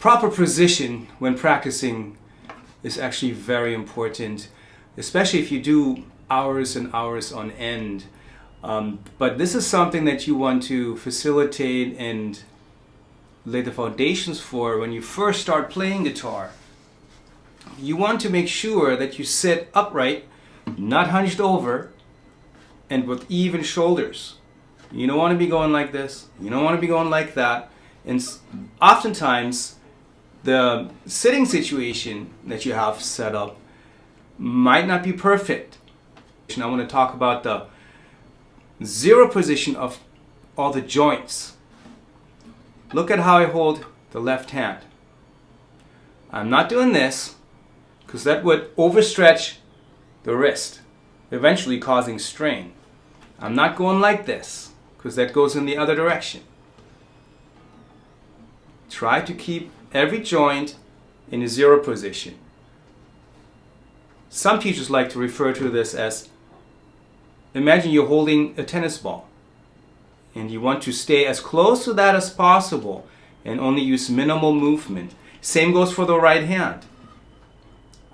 Proper position when practicing is actually very important, especially if you do hours and hours on end. But this is something that you want to facilitate and lay the foundations for when you first start playing guitar. You want to make sure that you sit upright, not hunched over, and with even shoulders. You don't want to be going like this. You don't want to be going like that. And oftentimes, the sitting situation that you have set up might not be perfect. I want to talk about the zero position of all the joints. Look at how I hold the left hand. I'm not doing this because that would overstretch the wrist, eventually causing strain. I'm not going like this because that goes in the other direction. Try to keep every joint in a zero position. Some teachers like to refer to this as, imagine you're holding a tennis ball and you want to stay as close to that as possible and only use minimal movement. Same goes for the right hand.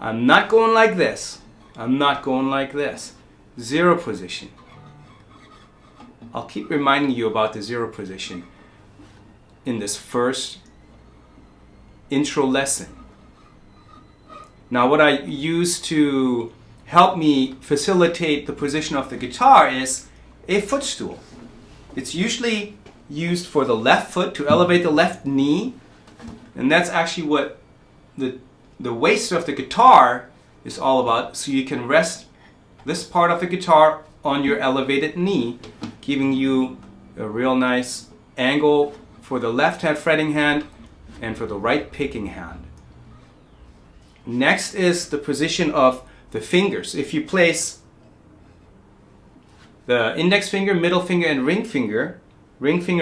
I'm not going like this. I'm not going like this. Zero position. I'll keep reminding you about the zero position in this first intro lesson. Now, what I use to help me facilitate the position of the guitar is a footstool. It's usually used for the left foot to elevate the left knee, and that's actually what the waist of the guitar is all about. So you can rest this part of the guitar on your elevated knee, giving you a real nice angle for the left hand fretting hand and for the right picking hand. Next is the position of the fingers. If you place the index finger, middle finger, and ring finger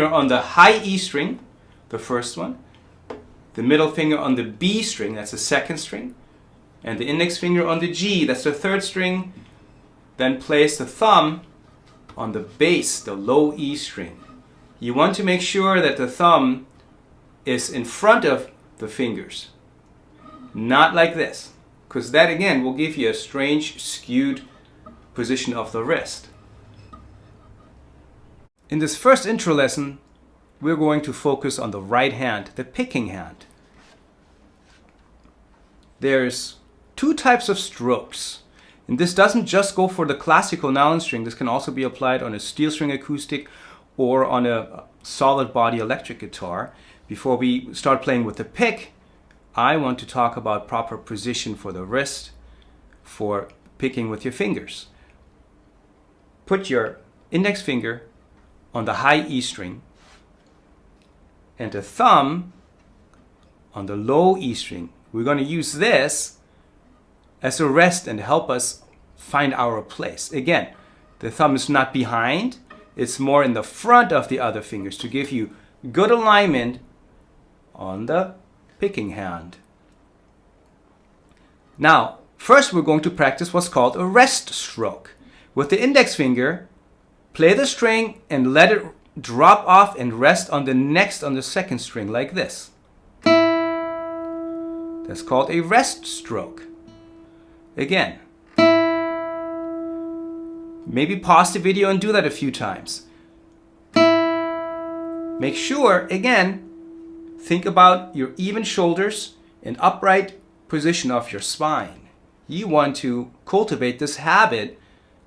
on the high E string, the first one, the middle finger on the B string, that's the second string, and the index finger on the G, that's the third string, then place the thumb on the bass, the low E string. You want to make sure that the thumb is in front of the fingers, not like this, because that again will give you a strange skewed position of the wrist. In this first intro lesson, we're going to focus on the right hand, the picking hand. There's two types of strokes, and this doesn't just go for the classical nylon string. This can also be applied on a steel string acoustic or on a solid body electric guitar. Before we start playing with the pick, I want to talk about proper position for the wrist for picking with your fingers. Put your index finger on the high E string and the thumb on the low E string. We're going to use this as a rest and help us find our place. Again, the thumb is not behind, it's more in the front of the other fingers to give you good alignment on the picking hand. Now, first we're going to practice what's called a rest stroke. With the index finger, play the string and let it drop off and rest on the second string like this. That's called a rest stroke. Again, maybe pause the video and do that a few times. Make sure, again, think about your even shoulders and upright position of your spine. You want to cultivate this habit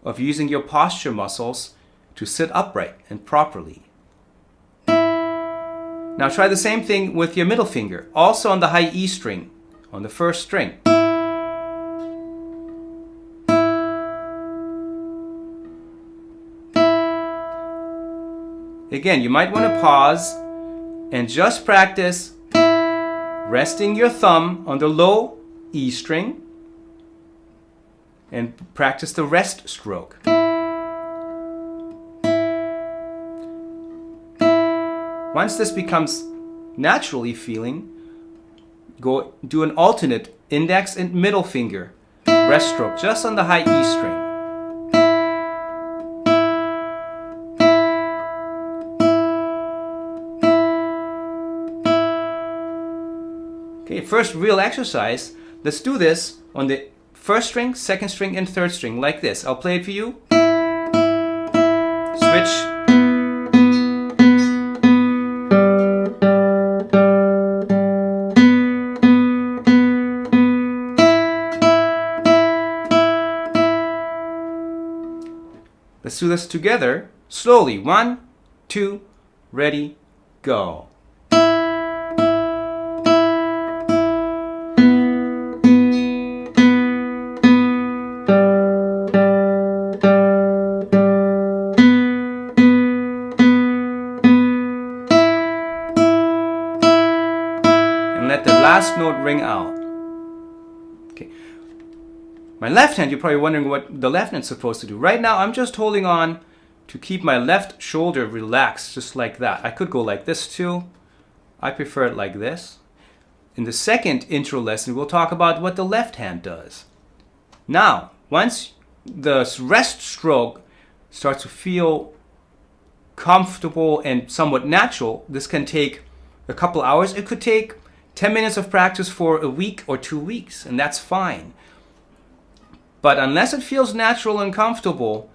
of using your posture muscles to sit upright and properly. Now try the same thing with your middle finger, also on the high E string, on the first string. Again, you might want to pause and just practice resting your thumb on the low E string and practice the rest stroke. Once this becomes naturally feeling, go do an alternate index and middle finger rest stroke just on the high E string. Okay, first real exercise. Let's do this on the first string, second string, and third string like this. I'll play it for you. Switch. Let's do this together, slowly. 1, 2, ready, go. And let the last note ring out. Okay. My left hand, you're probably wondering what the left hand's supposed to do. Right now, I'm just holding on to keep my left shoulder relaxed, just like that. I could go like this too. I prefer it like this. In the second intro lesson, we'll talk about what the left hand does. Now, once the rest stroke starts to feel comfortable and somewhat natural, this can take a couple hours. It could take 10 minutes of practice for a week or 2 weeks, and that's fine. But unless it feels natural and comfortable,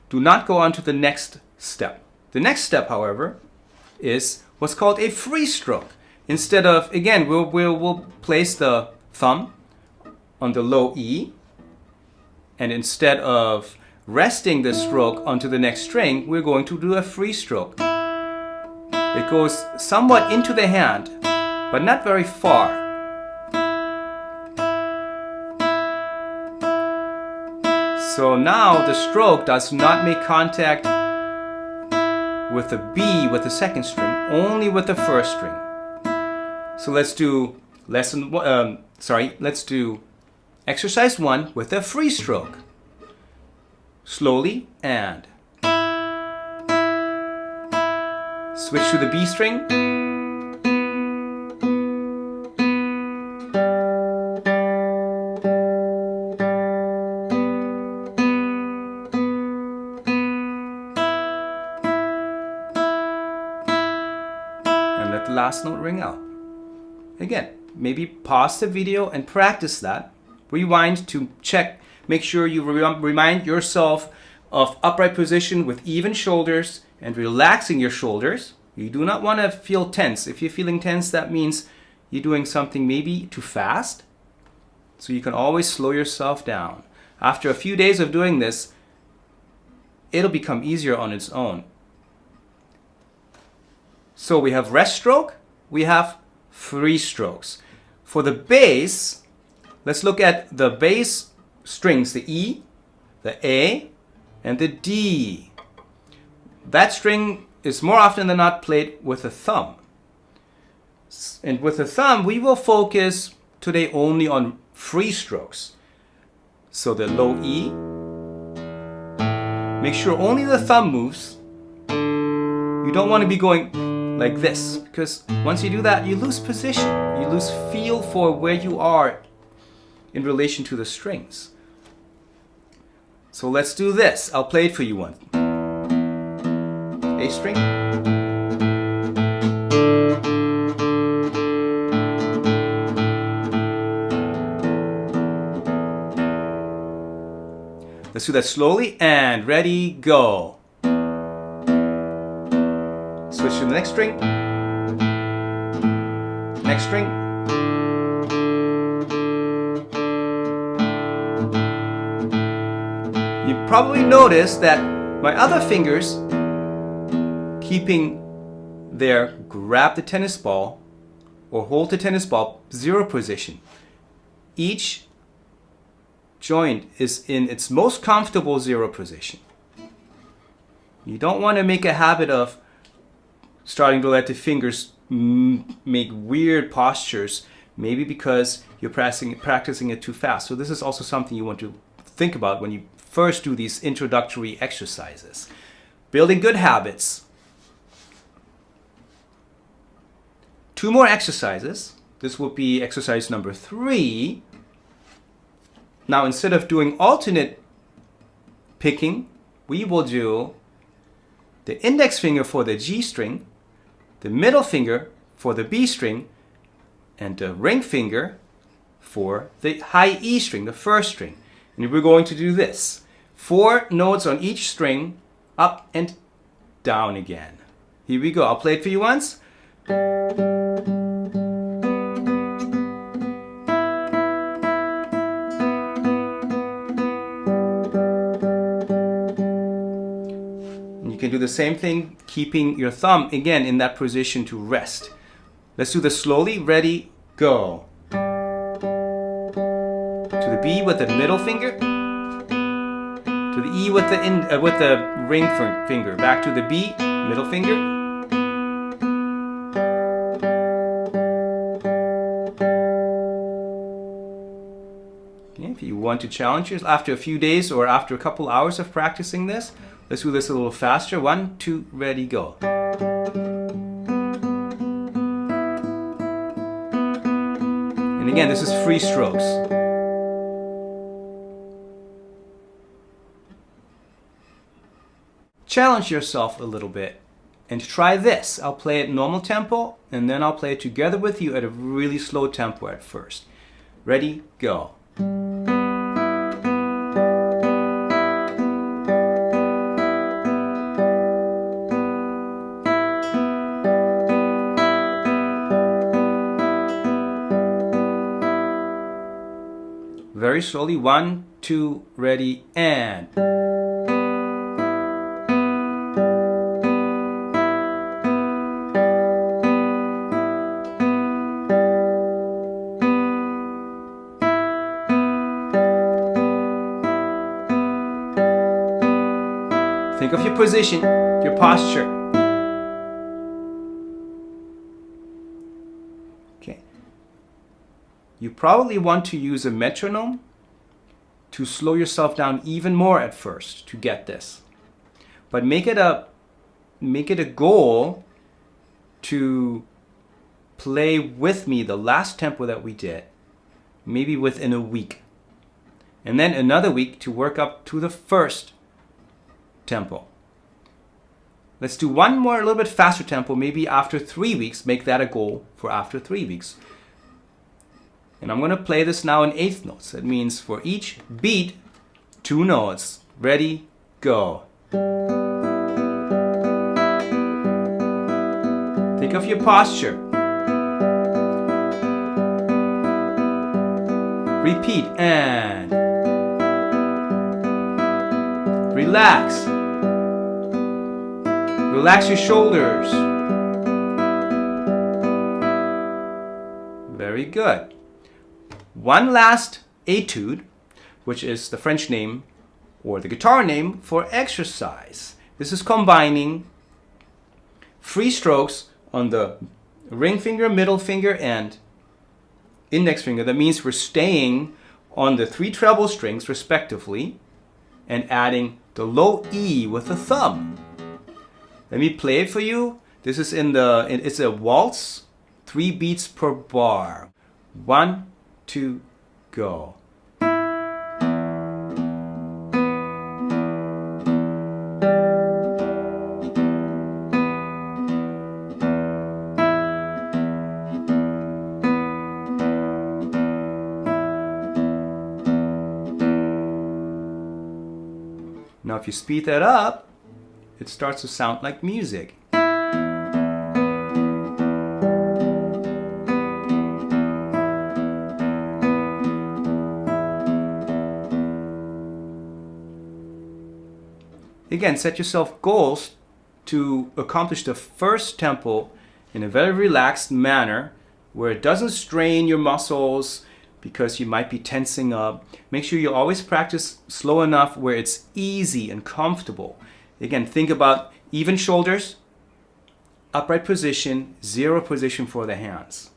do not go on to the next step. The next step, however, is what's called a free stroke. Instead of, again, we'll place the thumb on the low E, and instead of resting the stroke onto the next string, we're going to do a free stroke. It goes somewhat into the hand, but not very far. So now the stroke does not make contact with the B with the second string, only with the first string. So let's do let's do exercise 1 with a free stroke. Slowly and switch to the B string. Last note ring out. Again, maybe pause the video and practice that. Rewind to check, make sure you remind yourself of upright position with even shoulders and relaxing your shoulders. You do not want to feel tense. If you're feeling tense, that means you're doing something maybe too fast. So you can always slow yourself down. After a few days of doing this, it'll become easier on its own. So we have rest stroke, we have free strokes. For the bass, let's look at the bass strings, the E, the A, and the D. That string is more often than not played with the thumb. And with the thumb, we will focus today only on free strokes. So the low E, make sure only the thumb moves. You don't want to be going like this, because once you do that, you lose position. You lose feel for where you are in relation to the strings. So let's do this. I'll play it for you one. A string. Let's do that slowly and ready, go. Switch to the next string. Next string. You probably noticed that my other fingers keeping their grab the tennis ball or hold the tennis ball 0 position. Each joint is in its most comfortable 0 position. You don't want to make a habit of starting to let the fingers make weird postures, maybe because you're practicing it too fast. So this is also something you want to think about when you first do these introductory exercises. Building good habits. 2 more exercises. This will be exercise number 3. Now, instead of doing alternate picking, we will do the index finger for the G string, the middle finger for the B string, and the ring finger for the high E string, the first string. And we're going to do this. 4 notes on each string, up and down again. Here we go. I'll play it for you once. And you can do the same thing, keeping your thumb again in that position to rest. Let's do this slowly. Ready, go. To the B with the middle finger. To the E with the ring finger. Back to the B, middle finger. Okay, if you want to challenge yourself after a few days or after a couple hours of practicing this, let's do this a little faster. 1, 2, ready, go. And again, this is free strokes. Challenge yourself a little bit and try this. I'll play it normal tempo and then I'll play it together with you at a really slow tempo at first. Ready, go. Very slowly. 1, 2, ready, and. Think of your position, your posture. Okay. You probably want to use a metronome to slow yourself down even more at first to get this. But make it a goal to play with me the last tempo that we did, maybe within a week. And then another week to work up to the first tempo. Let's do one more, a little bit faster tempo, maybe after 3 weeks. Make that a goal for after 3 weeks. And I'm going to play this now in 1/8 notes. That means for each beat, 2 notes. Ready, go. Think of your posture. Repeat and relax. Relax your shoulders. Very good. One last etude, which is the French name or the guitar name for exercise. This is combining free strokes on the ring finger, middle finger, and index finger. That means we're staying on the 3 treble strings respectively and adding the low E with the thumb. Let me play it for you. This is it's a waltz, 3 beats per bar. 1, 2, go. Now if you speed that up, it starts to sound like music. Again, set yourself goals to accomplish the first tempo in a very relaxed manner where it doesn't strain your muscles because you might be tensing up. Make sure you always practice slow enough where it's easy and comfortable. Again, think about even shoulders, upright position, 0 position for the hands.